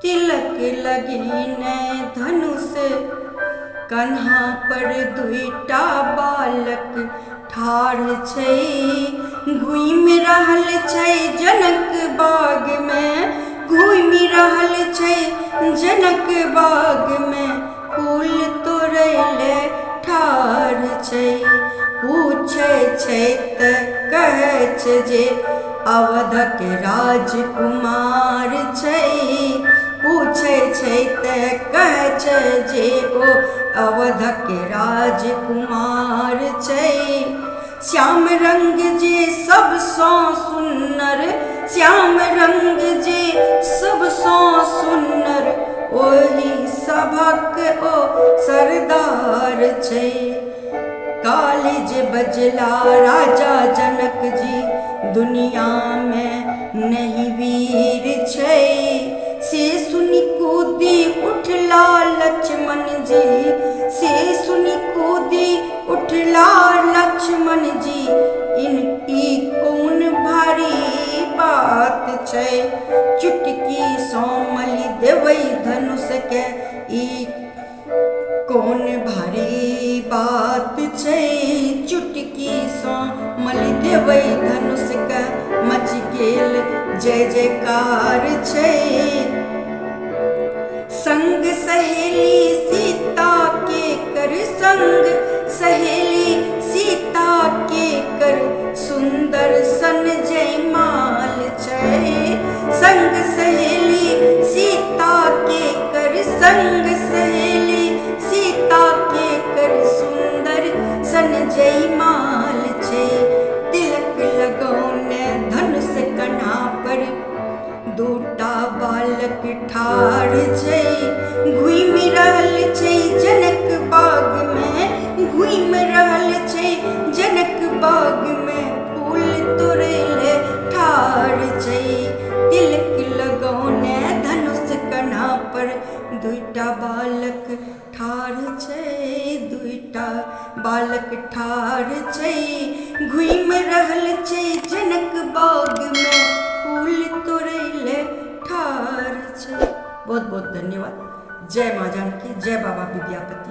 तिलक लगीने धनुष कन्हा पर दुईटा बालक ठाढ़ छै। घूमि रहल छै जनक बाग में, घूमि रहल छै जनक बाग में, फूल तोड़ै ले ठाढ़ छै। पूछै छै त कहै छै जे अवधक राजकुमार छै। पूछै छै त कहै छै जे ओ अवधक राजकुमार छै। श्याम रंग जे सबसँ सुन्नर, श्याम रंग जे सबसँ सुन्नर, ओहि सभक ओ सरदार छै। काली जे बजला राजा जनक जी, दुनिया में नहीं वीर छै। से सुनि कूदी उठला लक्ष्मण जी, से सुनि कूदी उठला लक्ष्मण जी, ई कौन भारी बात छै। चुटकी सँ मलि देबै धनुष के, ई कौन भारी बात छै। चुटकी सँ मलि देबै धनुष के, मच गेल जय जयकार छै। संग सहेली सीता के कर, संग सहेली सीता के कर, सुंदर सन जयमाल छै। संग सहेली सीता के कर, संग सहेली सीता के कर, सुंदर सन जयमाल छै। तिलक लगौने धनुष कन्हा पर, दूटा बालक ठाढ़ छै। घूमि रहल छै जनक बाग में, घूमि रहल छै जनक बाग में, फूल तोड़ै ले ठाढ़ छै। तिलक लगौने धनुष कन्हा पर, दूटा बालक ठाढ़ छै, दूटा बालक ठाढ़ छै। घूमि रहल छै जनक बाग में, फूल तोड़ै ले ठाढ़ छै। बहुत बहुत धन्यवाद। जय माँ जानकी, जय बाबा विद्यापति।